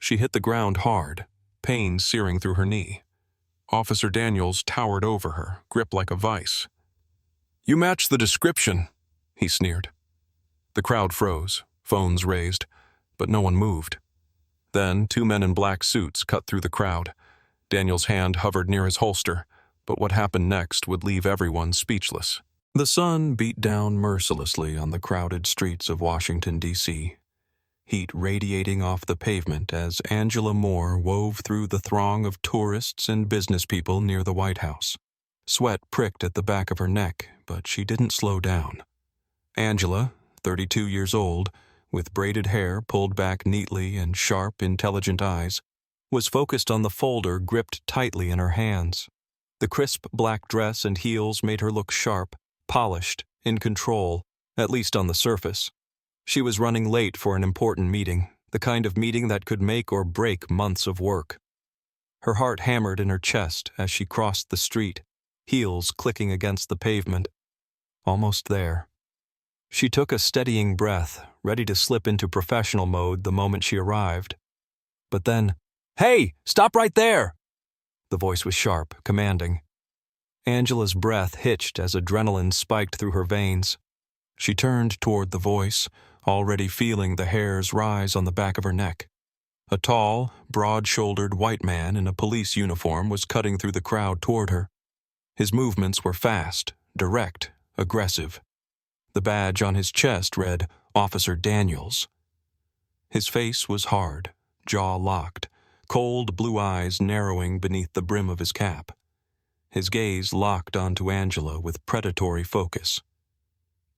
She hit the ground hard, pain searing through her knee. Officer Daniels towered over her, gripped like a vice. "You match the description," he sneered. The crowd froze, phones raised, but no one moved. Then 2 men in black suits cut through the crowd. Daniel's hand hovered near his holster, but what happened next would leave everyone speechless. The sun beat down mercilessly on the crowded streets of Washington, D.C., heat radiating off the pavement as Angela Moore wove through the throng of tourists and business people near the White House. Sweat pricked at the back of her neck, but she didn't slow down. Angela, 32 years old, with braided hair pulled back neatly and sharp, intelligent eyes, was focused on the folder gripped tightly in her hands. The crisp black dress and heels made her look sharp, polished, in control, at least on the surface. She was running late for an important meeting, the kind of meeting that could make or break months of work. Her heart hammered in her chest as she crossed the street, heels clicking against the pavement. Almost there. She took a steadying breath, ready to slip into professional mode the moment she arrived. But then, "Hey, stop right there!" The voice was sharp, commanding. Angela's breath hitched as adrenaline spiked through her veins. She turned toward the voice, already feeling the hairs rise on the back of her neck. A tall, broad-shouldered white man in a police uniform was cutting through the crowd toward her. His movements were fast, direct, aggressive. The badge on his chest read, "Officer Daniels." His face was hard, jaw locked, cold blue eyes narrowing beneath the brim of his cap. His gaze locked onto Angela with predatory focus.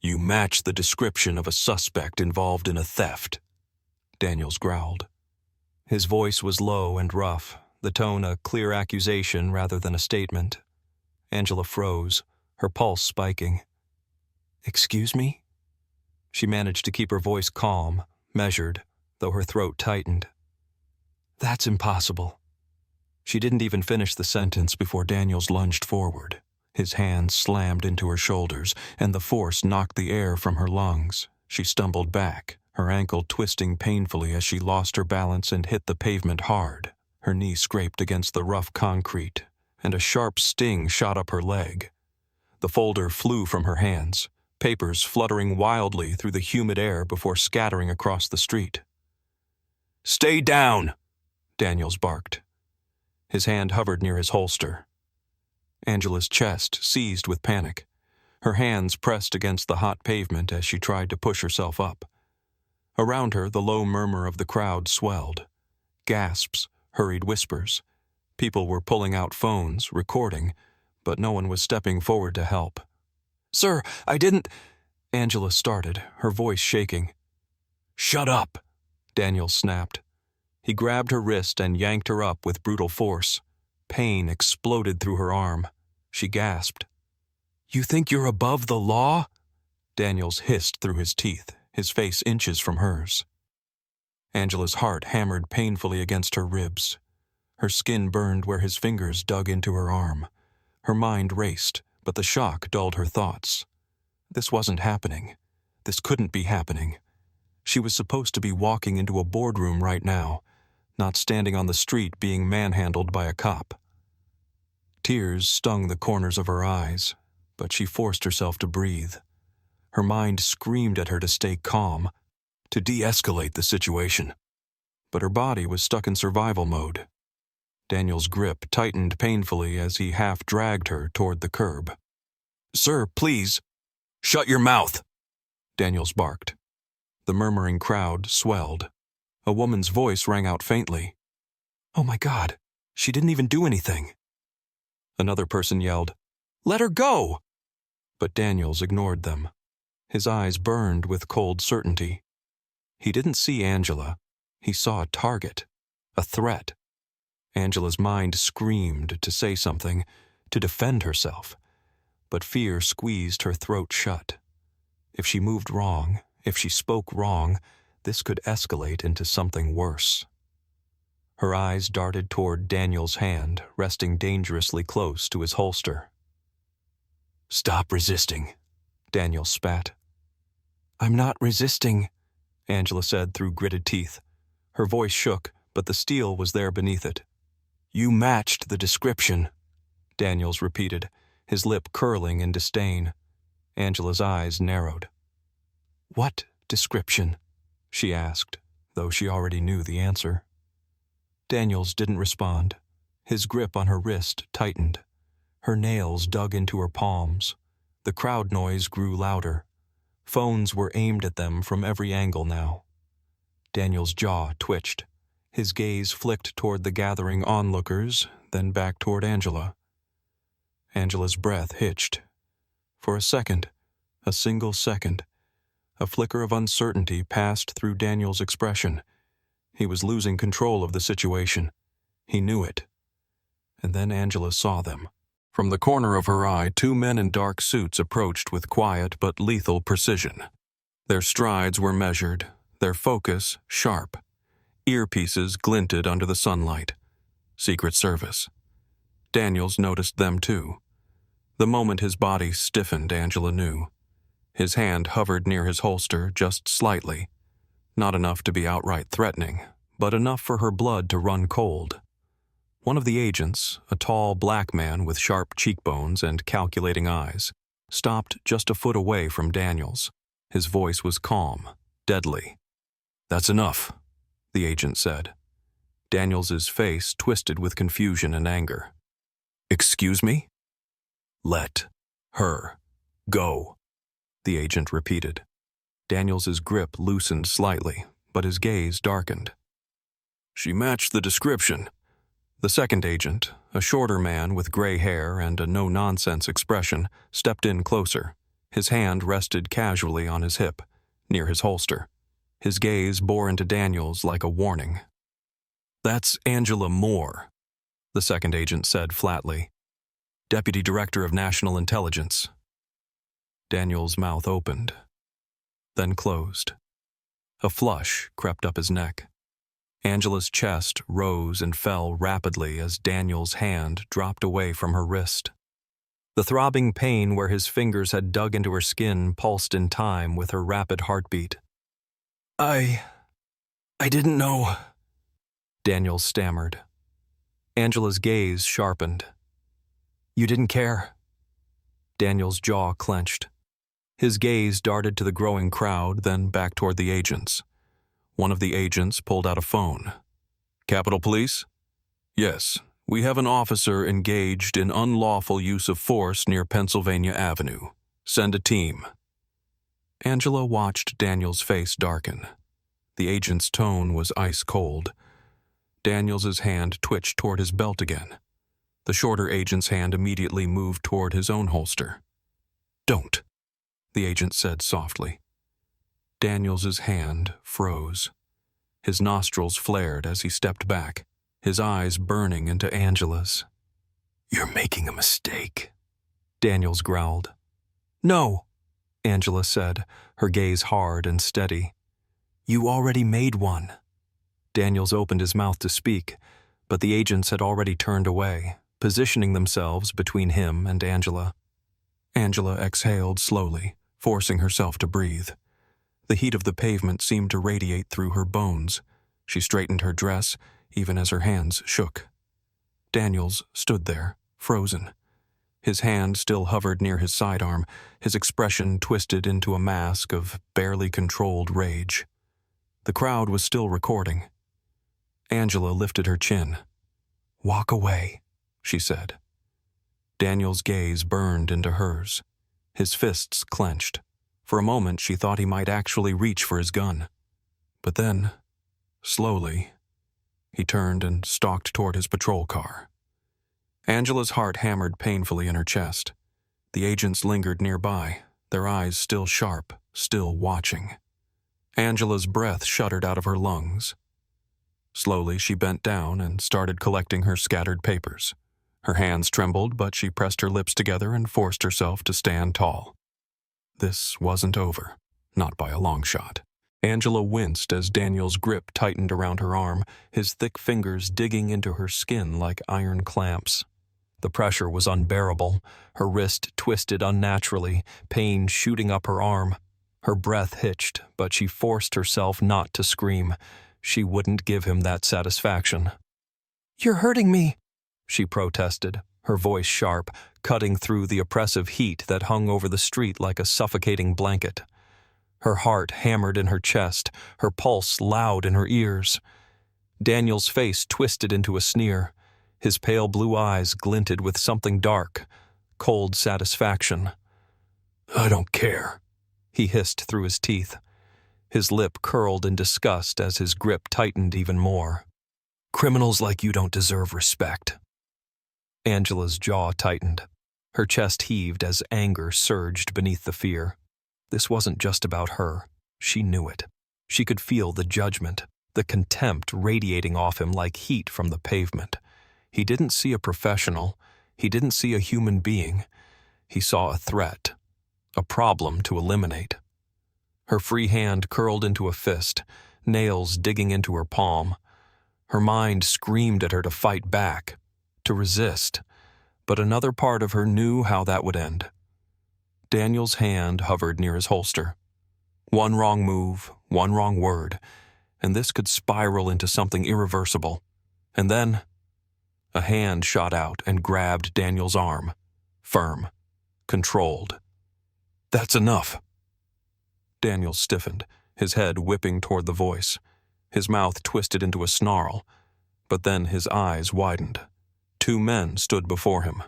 "You match the description of a suspect involved in a theft," Daniels growled. His voice was low and rough, the tone a clear accusation rather than a statement. Angela froze, her pulse spiking. "Excuse me?" She managed to keep her voice calm, measured, though her throat tightened. "That's impossible." She didn't even finish the sentence before Daniels lunged forward. His hands slammed into her shoulders, and the force knocked the air from her lungs. She stumbled back, her ankle twisting painfully as she lost her balance and hit the pavement hard. Her knee scraped against the rough concrete, and a sharp sting shot up her leg. The folder flew from her hands, papers fluttering wildly through the humid air before scattering across the street. "Stay down!" Daniels barked. His hand hovered near his holster. Angela's chest seized with panic. Her hands pressed against the hot pavement as she tried to push herself up. Around her, the low murmur of the crowd swelled. Gasps, hurried whispers. People were pulling out phones, recording, but no one was stepping forward to help. "Sir, I didn't—" Angela started, her voice shaking. "Shut up!" Daniels snapped. He grabbed her wrist and yanked her up with brutal force. Pain exploded through her arm. She gasped. "You think you're above the law?" Daniels hissed through his teeth, his face inches from hers. Angela's heart hammered painfully against her ribs. Her skin burned where his fingers dug into her arm. Her mind raced, but the shock dulled her thoughts. This wasn't happening. This couldn't be happening. She was supposed to be walking into a boardroom right now, not standing on the street being manhandled by a cop. Tears stung the corners of her eyes, but she forced herself to breathe. Her mind screamed at her to stay calm, to de-escalate the situation. But her body was stuck in survival mode. Daniel's grip tightened painfully as he half-dragged her toward the curb. "Sir, please." "Shut your mouth!" Daniels barked. The murmuring crowd swelled. A woman's voice rang out faintly. "Oh my God, she didn't even do anything." Another person yelled, "Let her go!" But Daniels ignored them. His eyes burned with cold certainty. He didn't see Angela. He saw a target, a threat. Angela's mind screamed to say something, to defend herself, but fear squeezed her throat shut. If she moved wrong, if she spoke wrong, this could escalate into something worse. Her eyes darted toward Daniel's hand, resting dangerously close to his holster. "Stop resisting," Daniel spat. "I'm not resisting," Angela said through gritted teeth. Her voice shook, but the steel was there beneath it. "You matched the description," Daniels repeated, his lip curling in disdain. Angela's eyes narrowed. "What description?" she asked, though she already knew the answer. Daniels didn't respond. His grip on her wrist tightened. Her nails dug into her palms. The crowd noise grew louder. Phones were aimed at them from every angle now. Daniel's jaw twitched. His gaze flicked toward the gathering onlookers, then back toward Angela. Angela's breath hitched. For a second, a single second, a flicker of uncertainty passed through Daniel's expression. He was losing control of the situation. He knew it. And then Angela saw them. From the corner of her eye, two men in dark suits approached with quiet but lethal precision. Their strides were measured, their focus sharp. Earpieces glinted under the sunlight. Secret Service. Daniels noticed them too. The moment his body stiffened, Angela knew. His hand hovered near his holster just slightly. Not enough to be outright threatening, but enough for her blood to run cold. One of the agents, a tall black man with sharp cheekbones and calculating eyes, stopped just a foot away from Daniels. His voice was calm, deadly. "That's enough," the agent said. Daniels's face twisted with confusion and anger. "Excuse me?" "Let her go," the agent repeated. Daniels's grip loosened slightly, but his gaze darkened. "She matched the description." The second agent, a shorter man with gray hair and a no-nonsense expression, stepped in closer. His hand rested casually on his hip, near his holster. His gaze bore into Daniels like a warning. "That's Angela Moore," the second agent said flatly. "Deputy Director of National Intelligence." Daniels' mouth opened, then closed. A flush crept up his neck. Angela's chest rose and fell rapidly as Daniel's hand dropped away from her wrist. The throbbing pain where his fingers had dug into her skin pulsed in time with her rapid heartbeat. I didn't know," Daniel stammered. Angela's gaze sharpened. "You didn't care?" Daniel's jaw clenched. His gaze darted to the growing crowd, then back toward the agents. One of the agents pulled out a phone. "Capitol Police?" "Yes, we have an officer engaged in unlawful use of force near Pennsylvania Avenue. Send a team." Angela watched Daniel's face darken. The agent's tone was ice cold. Daniels's hand twitched toward his belt again. The shorter agent's hand immediately moved toward his own holster. "Don't," the agent said softly. Daniels's hand froze. His nostrils flared as he stepped back, his eyes burning into Angela's. "You're making a mistake," Daniels growled. "No," Angela said, her gaze hard and steady. "You already made one." Daniels opened his mouth to speak, but the agents had already turned away, positioning themselves between him and Angela. Angela exhaled slowly, forcing herself to breathe. The heat of the pavement seemed to radiate through her bones. She straightened her dress, even as her hands shook. Daniels stood there, frozen. His hand still hovered near his sidearm, his expression twisted into a mask of barely controlled rage. The crowd was still recording. Angela lifted her chin. "Walk away," she said. Daniel's gaze burned into hers. His fists clenched. For a moment, she thought he might actually reach for his gun. But then, slowly, he turned and stalked toward his patrol car. Angela's heart hammered painfully in her chest. The agents lingered nearby, their eyes still sharp, still watching. Angela's breath shuddered out of her lungs. Slowly, she bent down and started collecting her scattered papers. Her hands trembled, but she pressed her lips together and forced herself to stand tall. This wasn't over, not by a long shot. Angela winced as Daniel's grip tightened around her arm, his thick fingers digging into her skin like iron clamps. The pressure was unbearable, her wrist twisted unnaturally, pain shooting up her arm. Her breath hitched, but she forced herself not to scream. she wouldn't give him that satisfaction. "You're hurting me," she protested, her voice sharp, cutting through the oppressive heat that hung over the street like a suffocating blanket. Her heart hammered in her chest, her pulse loud in her ears. Daniel's face twisted into a sneer. His pale blue eyes glinted with something dark, cold satisfaction. "I don't care," he hissed through his teeth. His lip curled in disgust as his grip tightened even more. "Criminals like you don't deserve respect." Angela's jaw tightened. Her chest heaved as anger surged beneath the fear. This wasn't just about her. She knew it. She could feel the judgment, the contempt radiating off him like heat from the pavement. He didn't see a professional. He didn't see a human being. He saw a threat, a problem to eliminate. Her free hand curled into a fist, nails digging into her palm. Her mind screamed at her to fight back, to resist, but another part of her knew how that would end. Daniel's hand hovered near his holster. One wrong move, one wrong word, and this could spiral into something irreversible. And then, a hand shot out and grabbed Daniel's arm, firm, controlled. "That's enough." Daniel stiffened, his head whipping toward the voice. His mouth twisted into a snarl, but then his eyes widened. Two men stood before him.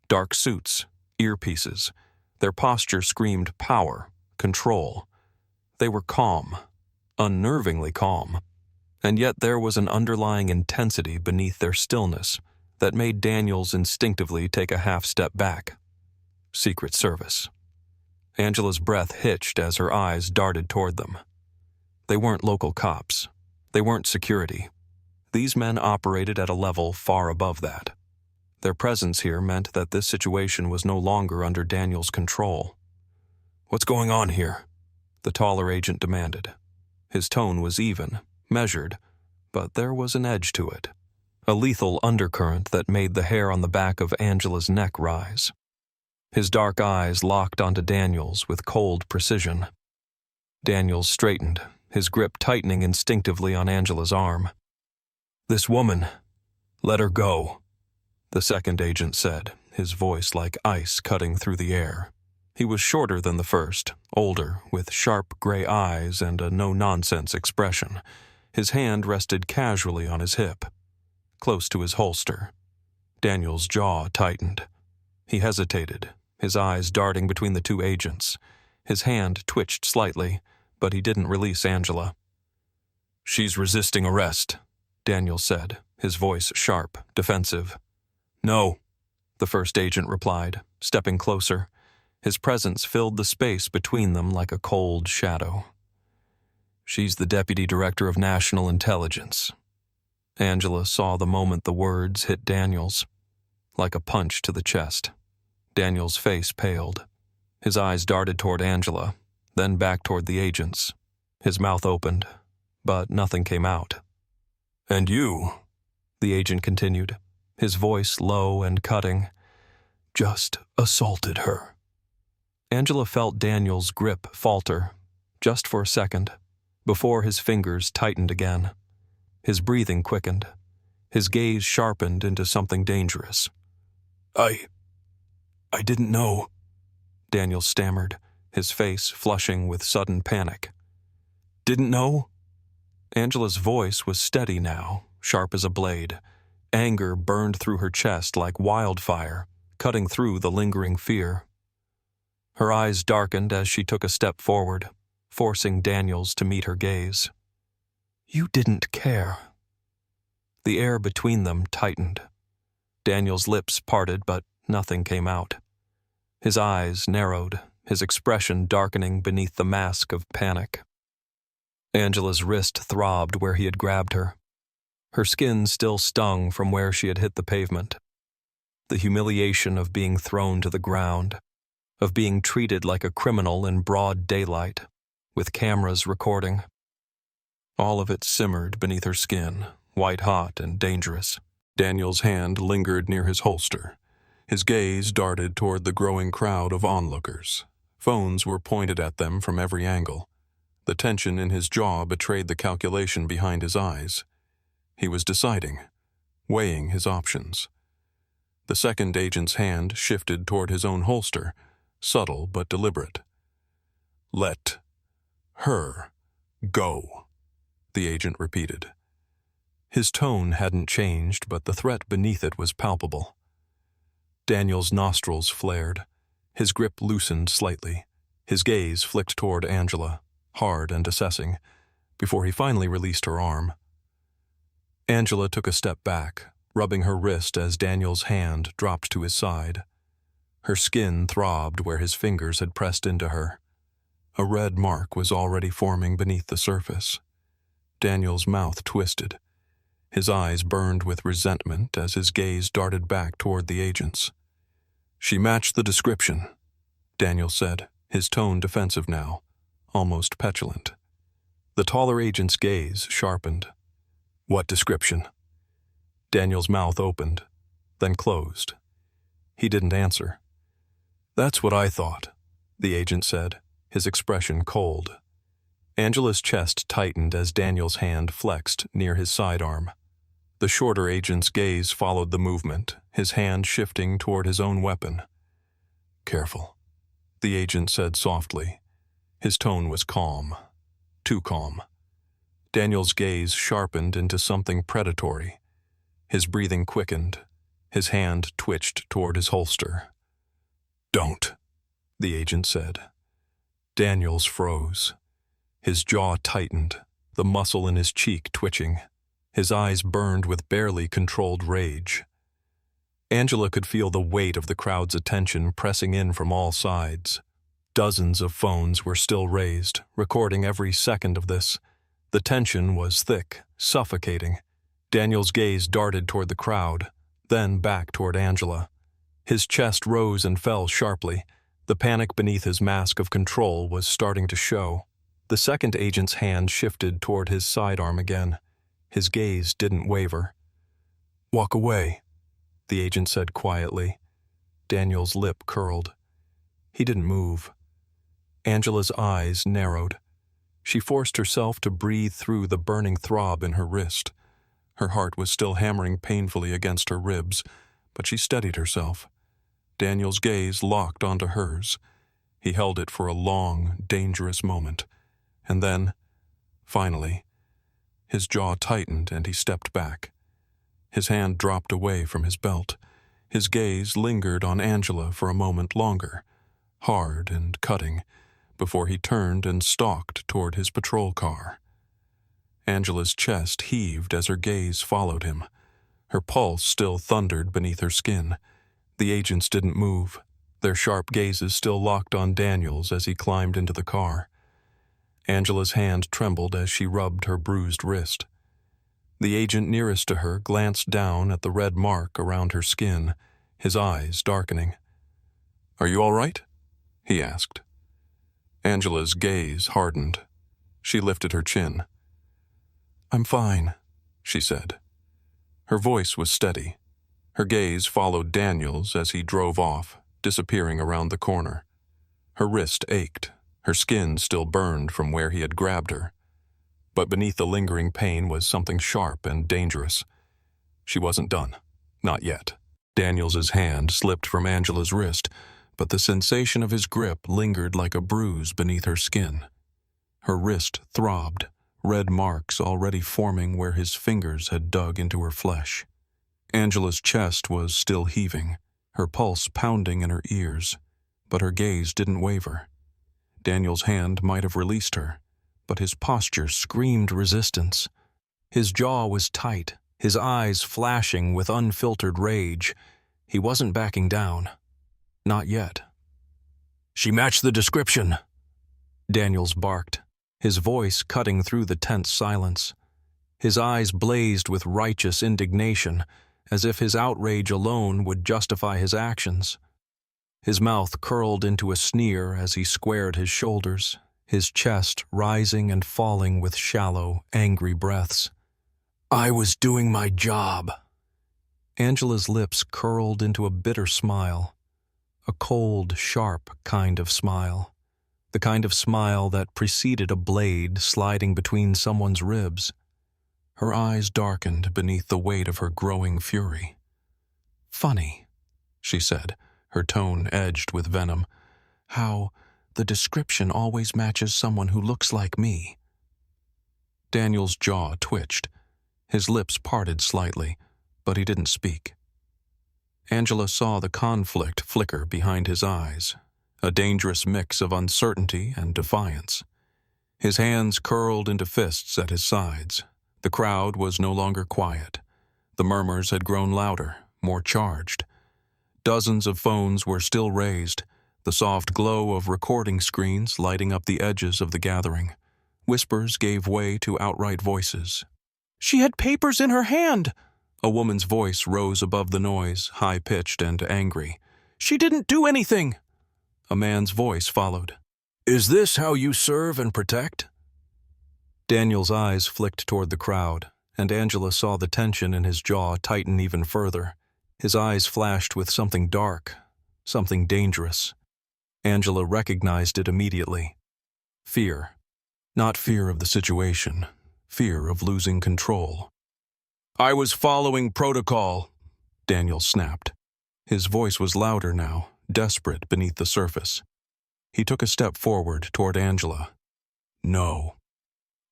Dark suits, earpieces. Their posture screamed power, control. They were calm, unnervingly calm. And yet there was an underlying intensity beneath their stillness that made Daniels instinctively take a half step back. Secret Service. Angela's breath hitched as her eyes darted toward them. They weren't local cops. They weren't security. These men operated at a level far above that. Their presence here meant that this situation was no longer under Daniel's control. "What's going on here?" the taller agent demanded. His tone was even, measured, but there was an edge to it, a lethal undercurrent that made the hair on the back of Angela's neck rise. His dark eyes locked onto Daniel's with cold precision. Daniels straightened, his grip tightening instinctively on Angela's arm. "This woman, let her go," the second agent said, his voice like ice cutting through the air. He was shorter than the first, older, with sharp gray eyes and a no-nonsense expression. His hand rested casually on his hip, close to his holster. Daniel's jaw tightened. He hesitated, his eyes darting between the two agents. His hand twitched slightly, but he didn't release Angela. "She's resisting arrest," Daniel said, his voice sharp, defensive. "No," the first agent replied, stepping closer. His presence filled the space between them like a cold shadow. "She's the Deputy Director of National Intelligence." Angela saw the moment the words hit Daniels, like a punch to the chest. Daniel's face paled. His eyes darted toward Angela, then back toward the agents. His mouth opened, but nothing came out. "And you," the agent continued, his voice low and cutting, "just assaulted her." Angela felt Daniel's grip falter, just for a second, before his fingers tightened again. His breathing quickened. His gaze sharpened into something dangerous. I didn't know," Daniel stammered, his face flushing with sudden panic. "Didn't know?" Angela's voice was steady now, sharp as a blade. Anger burned through her chest like wildfire, cutting through the lingering fear. Her eyes darkened as she took a step forward, forcing Daniels to meet her gaze. "You didn't care." The air between them tightened. Daniel's lips parted, but nothing came out. His eyes narrowed, his expression darkening beneath the mask of panic. Angela's wrist throbbed where he had grabbed her. Her skin still stung from where she had hit the pavement. The humiliation of being thrown to the ground, of being treated like a criminal in broad daylight, with cameras recording. All of it simmered beneath her skin, white-hot and dangerous. Daniel's hand lingered near his holster. His gaze darted toward the growing crowd of onlookers. Phones were pointed at them from every angle. The tension in his jaw betrayed the calculation behind his eyes. He was deciding, weighing his options. The second agent's hand shifted toward his own holster, subtle but deliberate. "Let her go," the agent repeated. His tone hadn't changed, but the threat beneath it was palpable. Daniel's nostrils flared. His grip loosened slightly. His gaze flicked toward Angela, hard and assessing, before he finally released her arm. Angela took a step back, rubbing her wrist as Daniel's hand dropped to his side. Her skin throbbed where his fingers had pressed into her. A red mark was already forming beneath the surface. Daniel's mouth twisted. His eyes burned with resentment as his gaze darted back toward the agents. "She matched the description," Daniel said, his tone defensive now, almost petulant. The taller agent's gaze sharpened. "What description?" Daniel's mouth opened, then closed. He didn't answer. "That's what I thought," the agent said, his expression cold. Angela's chest tightened as Daniel's hand flexed near his sidearm. The shorter agent's gaze followed the movement, his hand shifting toward his own weapon. "Careful," the agent said softly. His tone was calm, too calm. Daniel's gaze sharpened into something predatory. His breathing quickened. His hand twitched toward his holster. "Don't," the agent said. Daniel's froze. His jaw tightened, the muscle in his cheek twitching. His eyes burned with barely controlled rage. Angela could feel the weight of the crowd's attention pressing in from all sides. Dozens of phones were still raised, recording every second of this. The tension was thick, suffocating. Daniel's gaze darted toward the crowd, then back toward Angela. His chest rose and fell sharply. The panic beneath his mask of control was starting to show. The second agent's hand shifted toward his sidearm again. His gaze didn't waver. "Walk away," the agent said quietly. Daniel's lip curled. He didn't move. Angela's eyes narrowed. She forced herself to breathe through the burning throb in her wrist. Her heart was still hammering painfully against her ribs, but she steadied herself. Daniel's gaze locked onto hers. He held it for a long, dangerous moment. And then, finally, his jaw tightened and he stepped back. His hand dropped away from his belt. His gaze lingered on Angela for a moment longer, hard and cutting, before he turned and stalked toward his patrol car. Angela's chest heaved as her gaze followed him. Her pulse still thundered beneath her skin. The agents didn't move, their sharp gazes still locked on Daniel's as he climbed into the car. Angela's hand trembled as she rubbed her bruised wrist. The agent nearest to her glanced down at the red mark around her skin, his eyes darkening. "Are you all right?" he asked. Angela's gaze hardened. She lifted her chin. "I'm fine," she said. Her voice was steady. Her gaze followed Daniel's as he drove off, disappearing around the corner. Her wrist ached. Her skin still burned from where he had grabbed her. But beneath the lingering pain was something sharp and dangerous. She wasn't done. Not yet. Daniel's hand slipped from Angela's wrist, but the sensation of his grip lingered like a bruise beneath her skin. Her wrist throbbed, red marks already forming where his fingers had dug into her flesh. Angela's chest was still heaving, her pulse pounding in her ears, but her gaze didn't waver. Daniel's hand might have released her, but his posture screamed resistance. His jaw was tight, his eyes flashing with unfiltered rage. He wasn't backing down. Not yet. "She matched the description," Daniels barked, his voice cutting through the tense silence. His eyes blazed with righteous indignation, as if his outrage alone would justify his actions. His mouth curled into a sneer as he squared his shoulders, his chest rising and falling with shallow, angry breaths. "I was doing my job." Angela's lips curled into a bitter smile, a cold, sharp kind of smile. the kind of smile that preceded a blade sliding between someone's ribs. Her eyes darkened beneath the weight of her growing fury. "Funny," she said, her tone edged with venom, "how the description always matches someone who looks like me." Daniel's jaw twitched. His lips parted slightly, but he didn't speak. Angela saw the conflict flicker behind his eyes, a dangerous mix of uncertainty and defiance. His hands curled into fists at his sides. The crowd was no longer quiet. The murmurs had grown louder, more charged. Dozens of phones were still raised, the soft glow of recording screens lighting up the edges of the gathering. Whispers gave way to outright voices. "She had papers in her hand!" A woman's voice rose above the noise, high-pitched and angry. "She didn't do anything!" A man's voice followed. "Is this how you serve and protect?" Daniel's eyes flicked toward the crowd, and Angela saw the tension in his jaw tighten even further. His eyes flashed with something dark, something dangerous. Angela recognized it immediately. Fear. Not fear of the situation, fear of losing control. "I was following protocol," Daniel snapped. His voice was louder now, desperate beneath the surface. He took a step forward toward Angela. "No,"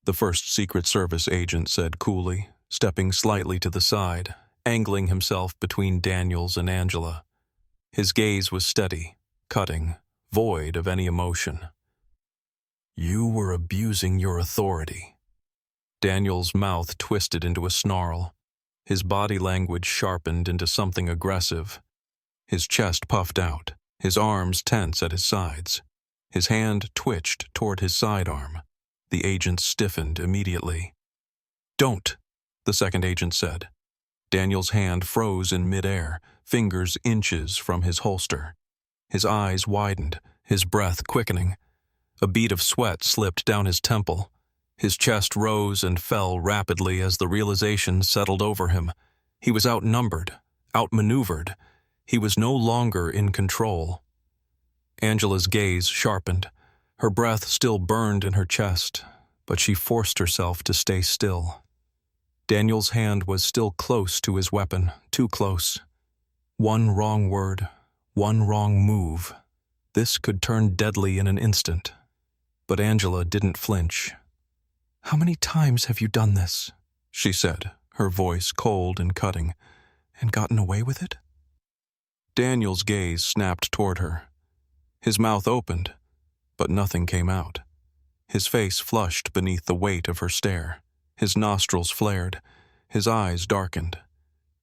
the first Secret Service agent said coolly, stepping slightly to the side, angling himself between Daniels and Angela. His gaze was steady, cutting, void of any emotion. "You were abusing your authority." Daniel's mouth twisted into a snarl. His body language sharpened into something aggressive. His chest puffed out, his arms tense at his sides. His hand twitched toward his sidearm. The agent stiffened immediately. "Don't," the second agent said. Daniel's hand froze in midair, fingers inches from his holster. His eyes widened, his breath quickening. A bead of sweat slipped down his temple. His chest rose and fell rapidly as the realization settled over him. He was outnumbered, outmaneuvered. He was no longer in control. Angela's gaze sharpened. Her breath still burned in her chest, but she forced herself to stay still. Daniel's hand was still close to his weapon, too close. One wrong word, one wrong move. This could turn deadly in an instant. But Angela didn't flinch. "How many times have you done this?" she said, her voice cold and cutting. "And gotten away with it?" Daniel's gaze snapped toward her. His mouth opened, but nothing came out. His face flushed beneath the weight of her stare. His nostrils flared. His eyes darkened.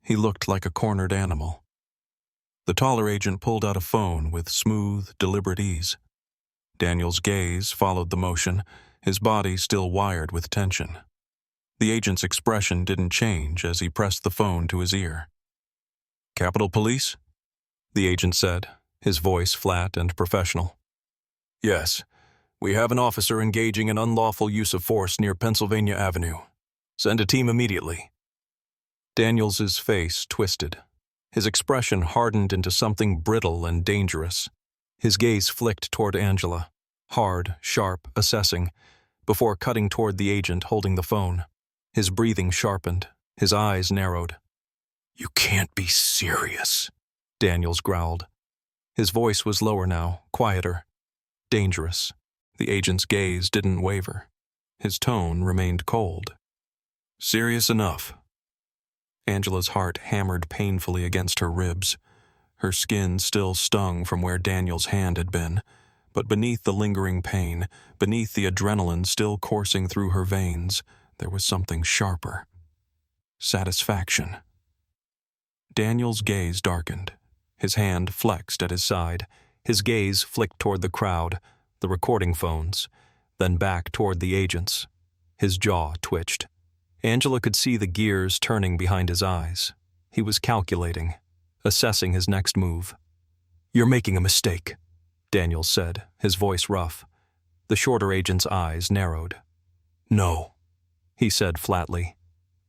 He looked like a cornered animal. The taller agent pulled out a phone with smooth, deliberate ease. Daniel's gaze followed the motion, his body still wired with tension. The agent's expression didn't change as he pressed the phone to his ear. "Capitol Police?" the agent said, his voice flat and professional. "Yes. We have an officer engaging in unlawful use of force near Pennsylvania Avenue. Send a team immediately." Daniels's face twisted. His expression hardened into something brittle and dangerous. His gaze flicked toward Angela, hard, sharp, assessing, before cutting toward the agent holding the phone. His breathing sharpened, his eyes narrowed. "You can't be serious," Daniels growled. His voice was lower now, quieter. Dangerous. The agent's gaze didn't waver. His tone remained cold. "Serious enough." Angela's heart hammered painfully against her ribs. Her skin still stung from where Daniel's hand had been, but beneath the lingering pain, beneath the adrenaline still coursing through her veins, there was something sharper. Satisfaction. Daniel's gaze darkened. His hand flexed at his side. His gaze flicked toward the crowd, the recording phones, then back toward the agents. His jaw twitched. Angela could see the gears turning behind his eyes. He was calculating, assessing his next move. "You're making a mistake," Daniels said, his voice rough. The shorter agent's eyes narrowed. "No," he said flatly.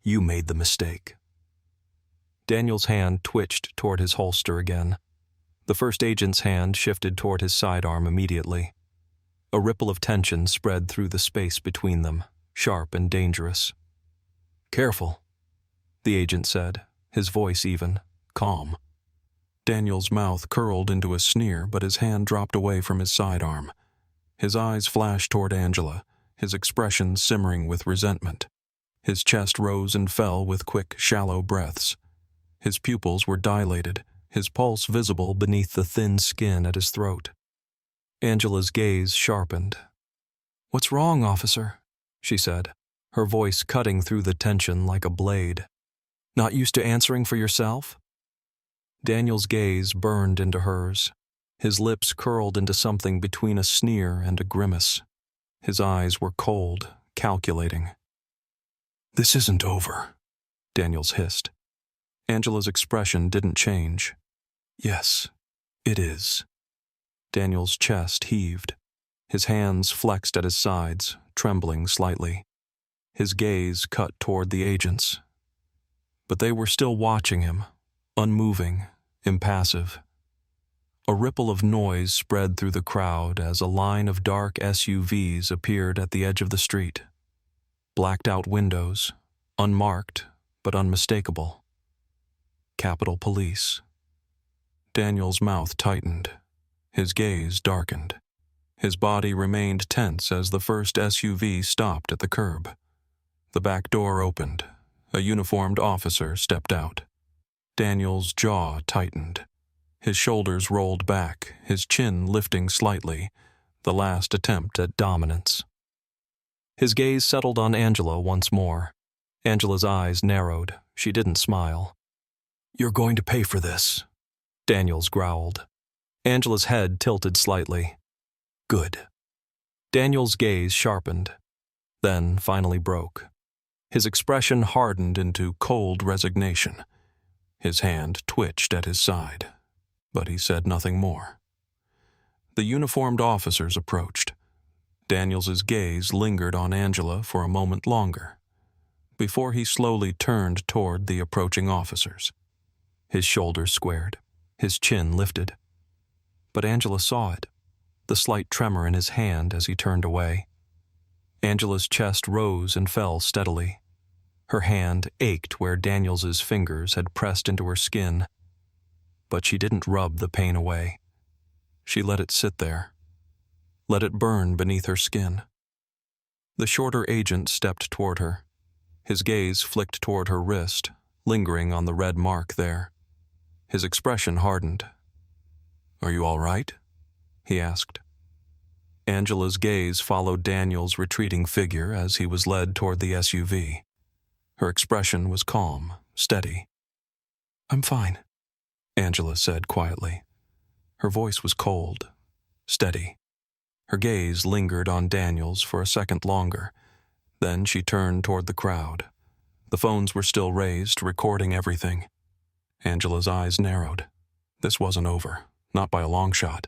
"You made the mistake." Daniel's hand twitched toward his holster again. The first agent's hand shifted toward his sidearm immediately. A ripple of tension spread through the space between them, sharp and dangerous. "Careful," the agent said, his voice even, calm. Daniel's mouth curled into a sneer, but his hand dropped away from his sidearm. His eyes flashed toward Angela, his expression simmering with resentment. His chest rose and fell with quick, shallow breaths. His pupils were dilated, his pulse visible beneath the thin skin at his throat. Angela's gaze sharpened. "What's wrong, officer?" she said, her voice cutting through the tension like a blade. "Not used to answering for yourself?" Daniel's gaze burned into hers. His lips curled into something between a sneer and a grimace. His eyes were cold, calculating. "This isn't over," Daniels hissed. Angela's expression didn't change. "Yes, it is." Daniel's chest heaved. His hands flexed at his sides, trembling slightly. His gaze cut toward the agents. But they were still watching him, unmoving, impassive. A ripple of noise spread through the crowd as a line of dark SUVs appeared at the edge of the street. Blacked-out windows, unmarked but unmistakable. Capitol Police. Daniel's mouth tightened. His gaze darkened. His body remained tense as the first SUV stopped at the curb. The back door opened. A uniformed officer stepped out. Daniel's jaw tightened. His shoulders rolled back, his chin lifting slightly, the last attempt at dominance. His gaze settled on Angela once more. Angela's eyes narrowed. She didn't smile. "You're going to pay for this," Daniels growled. Angela's head tilted slightly. "Good." Daniel's gaze sharpened, then finally broke. His expression hardened into cold resignation. His hand twitched at his side, but he said nothing more. The uniformed officers approached. Daniels's gaze lingered on Angela for a moment longer, before he slowly turned toward the approaching officers. His shoulders squared, his chin lifted. But Angela saw it, the slight tremor in his hand as he turned away. Angela's chest rose and fell steadily. Her hand ached where Daniels's fingers had pressed into her skin. But she didn't rub the pain away. She let it sit there. Let it burn beneath her skin. The shorter agent stepped toward her. His gaze flicked toward her wrist, lingering on the red mark there. His expression hardened. "Are you all right?" he asked. Angela's gaze followed Daniel's retreating figure as he was led toward the SUV. Her expression was calm, steady. "I'm fine," Angela said quietly. Her voice was cold, steady. Her gaze lingered on Daniel's for a second longer. Then she turned toward the crowd. The phones were still raised, recording everything. Angela's eyes narrowed. This wasn't over, not by a long shot.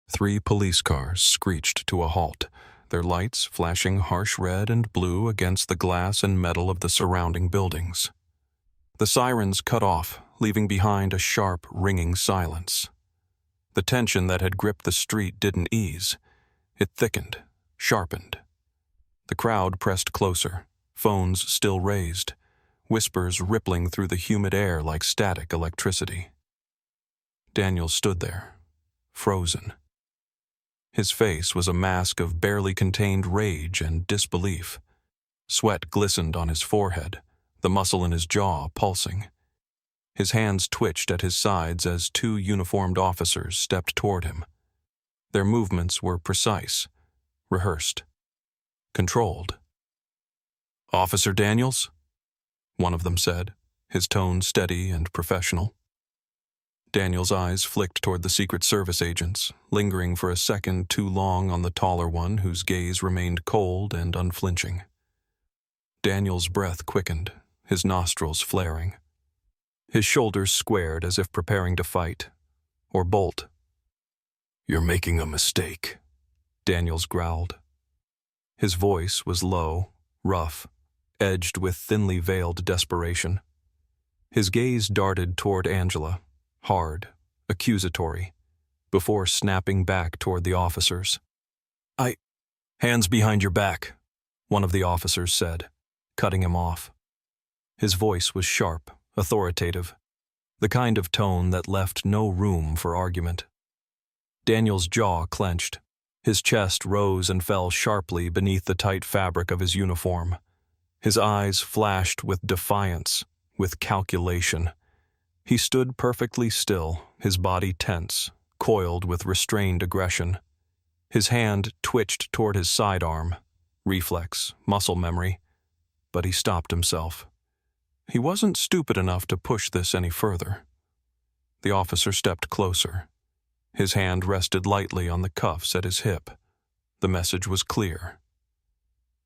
3 police cars screeched to a halt, their lights flashing harsh red and blue against the glass and metal of the surrounding buildings. The sirens cut off, leaving behind a sharp, ringing silence. The tension that had gripped the street didn't ease. It thickened, sharpened. The crowd pressed closer, phones still raised, whispers rippling through the humid air like static electricity. Daniel stood there, frozen. His face was a mask of barely contained rage and disbelief. Sweat glistened on his forehead, the muscle in his jaw pulsing. His hands twitched at his sides as 2 uniformed officers stepped toward him. Their movements were precise, rehearsed, controlled. "Officer Daniels?" one of them said, his tone steady and professional. Daniel's eyes flicked toward the Secret Service agents, lingering for a second too long on the taller one whose gaze remained cold and unflinching. Daniel's breath quickened, his nostrils flaring. His shoulders squared as if preparing to fight, or bolt. "You're making a mistake," Daniels growled. His voice was low, rough, edged with thinly veiled desperation. His gaze darted toward Angela, hard, accusatory, before snapping back toward the officers. "Hands behind your back," one of the officers said, cutting him off. His voice was sharp, authoritative, the kind of tone that left no room for argument. Daniel's jaw clenched. His chest rose and fell sharply beneath the tight fabric of his uniform. His eyes flashed with defiance, with calculation. He stood perfectly still, his body tense, coiled with restrained aggression. His hand twitched toward his sidearm, reflex, muscle memory, but he stopped himself. He wasn't stupid enough to push this any further. The officer stepped closer. His hand rested lightly on the cuffs at his hip. The message was clear.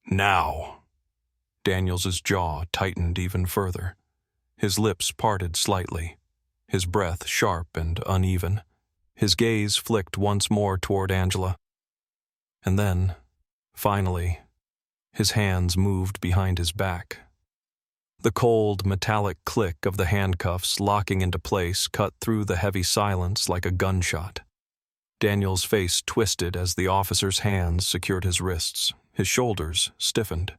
"Now!" Daniels's jaw tightened even further. His lips parted slightly, his breath sharp and uneven. His gaze flicked once more toward Angela. And then, finally, his hands moved behind his back. The cold, metallic click of the handcuffs locking into place cut through the heavy silence like a gunshot. Daniel's face twisted as the officer's hands secured his wrists. His shoulders stiffened.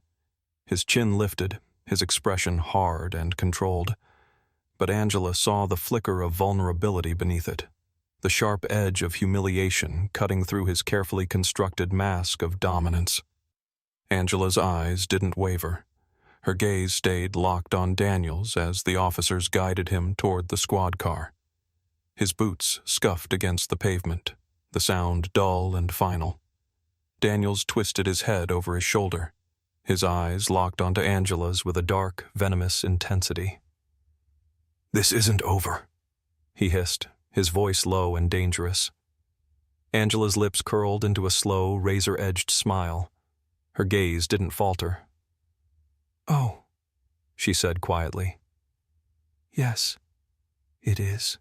His chin lifted, his expression hard and controlled. But Angela saw the flicker of vulnerability beneath it, the sharp edge of humiliation cutting through his carefully constructed mask of dominance. Angela's eyes didn't waver. Her gaze stayed locked on Daniels as the officers guided him toward the squad car. His boots scuffed against the pavement, the sound dull and final. Daniels twisted his head over his shoulder, his eyes locked onto Angela's with a dark, venomous intensity. "This isn't over," he hissed, his voice low and dangerous. Angela's lips curled into a slow, razor-edged smile. Her gaze didn't falter. "Oh," she said quietly. "Yes, it is."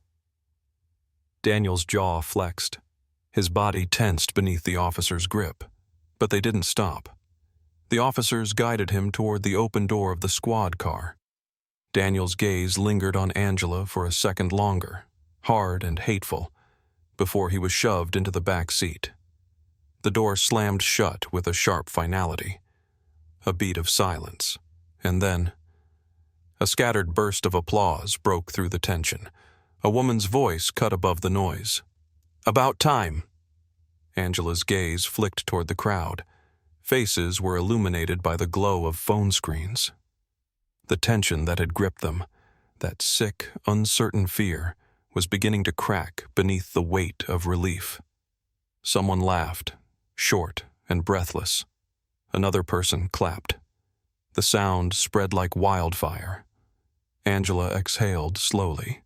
Daniel's jaw flexed. His body tensed beneath the officer's grip, but they didn't stop. The officers guided him toward the open door of the squad car. Daniel's gaze lingered on Angela for a second longer, hard and hateful, before he was shoved into the back seat. The door slammed shut with a sharp finality. A beat of silence, and then a scattered burst of applause broke through the tension. A woman's voice cut above the noise. "About time." Angela's gaze flicked toward the crowd. Faces were illuminated by the glow of phone screens. The tension that had gripped them, that sick, uncertain fear, was beginning to crack beneath the weight of relief. Someone laughed, short and breathless. Another person clapped. The sound spread like wildfire. Angela exhaled slowly.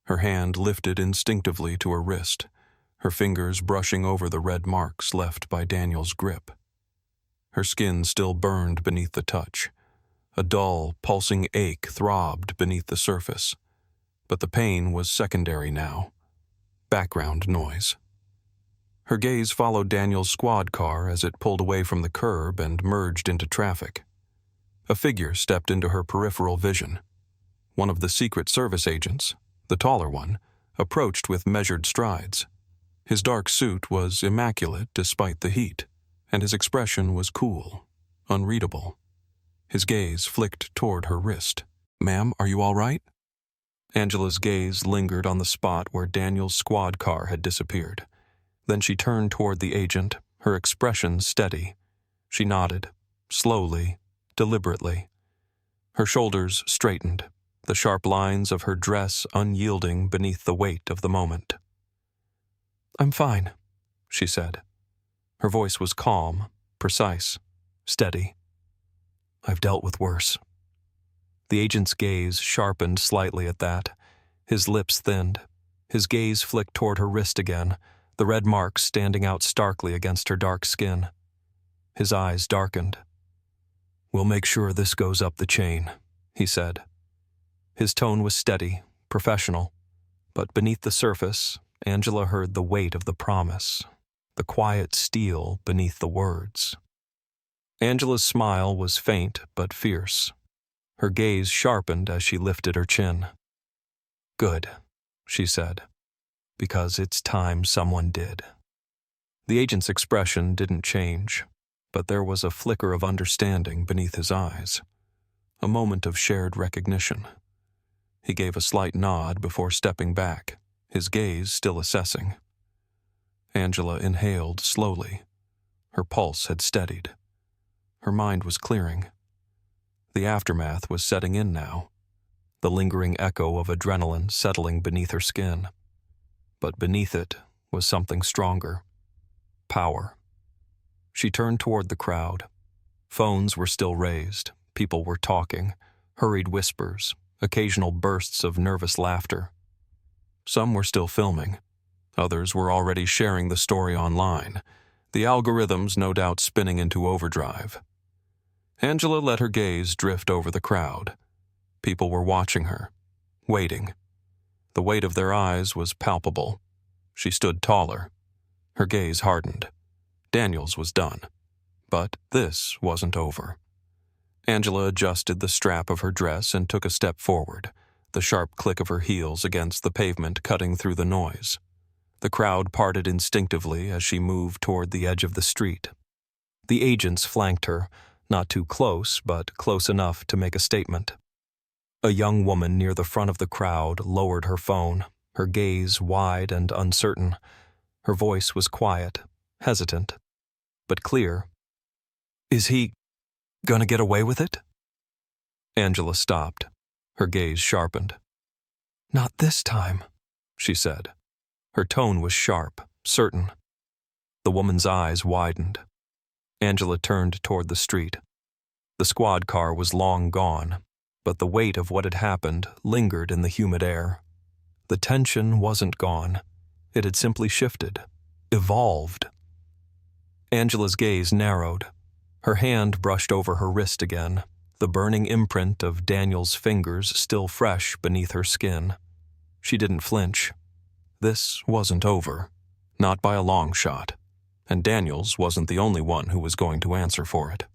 Her hand lifted instinctively to her wrist, her fingers brushing over the red marks left by Daniel's grip. Her skin still burned beneath the touch. A dull, pulsing ache throbbed beneath the surface, but the pain was secondary now. Background noise. Her gaze followed Daniel's squad car as it pulled away from the curb and merged into traffic. A figure stepped into her peripheral vision. One of the Secret Service agents, the taller one, approached with measured strides. His dark suit was immaculate despite the heat, and his expression was cool, unreadable. His gaze flicked toward her wrist. "Ma'am, are you all right?" Angela's gaze lingered on the spot where Daniel's squad car had disappeared. Then she turned toward the agent, her expression steady. She nodded, slowly, deliberately. Her shoulders straightened, the sharp lines of her dress unyielding beneath the weight of the moment. "I'm fine," she said. Her voice was calm, precise, steady. "I've dealt with worse." The agent's gaze sharpened slightly at that. His lips thinned. His gaze flicked toward her wrist again, the red marks standing out starkly against her dark skin. His eyes darkened. "We'll make sure this goes up the chain," he said. His tone was steady, professional, but beneath the surface, Angela heard the weight of the promise, the quiet steel beneath the words. Angela's smile was faint but fierce. Her gaze sharpened as she lifted her chin. "Good," she said, "because it's time someone did." The agent's expression didn't change, but there was a flicker of understanding beneath his eyes, a moment of shared recognition. He gave a slight nod before stepping back, his gaze still assessing. Angela inhaled slowly. Her pulse had steadied. Her mind was clearing. The aftermath was setting in now, the lingering echo of adrenaline settling beneath her skin. But beneath it was something stronger. Power. She turned toward the crowd. Phones were still raised. People were talking, hurried whispers, occasional bursts of nervous laughter. Some were still filming. Others were already sharing the story online, the algorithms no doubt spinning into overdrive. Angela let her gaze drift over the crowd. People were watching her, waiting. The weight of their eyes was palpable. She stood taller. Her gaze hardened. Daniels was done. But this wasn't over. Angela adjusted the strap of her dress and took a step forward, the sharp click of her heels against the pavement cutting through the noise. The crowd parted instinctively as she moved toward the edge of the street. The agents flanked her, not too close, but close enough to make a statement. A young woman near the front of the crowd lowered her phone, her gaze wide and uncertain. Her voice was quiet, hesitant, but clear. "Is he gonna get away with it?" Angela stopped. Her gaze sharpened. "Not this time," she said. Her tone was sharp, certain. The woman's eyes widened. Angela turned toward the street. The squad car was long gone, but the weight of what had happened lingered in the humid air. The tension wasn't gone. It had simply shifted, evolved. Angela's gaze narrowed. Her hand brushed over her wrist again, the burning imprint of Daniel's fingers still fresh beneath her skin. She didn't flinch. This wasn't over, not by a long shot, and Daniels wasn't the only one who was going to answer for it.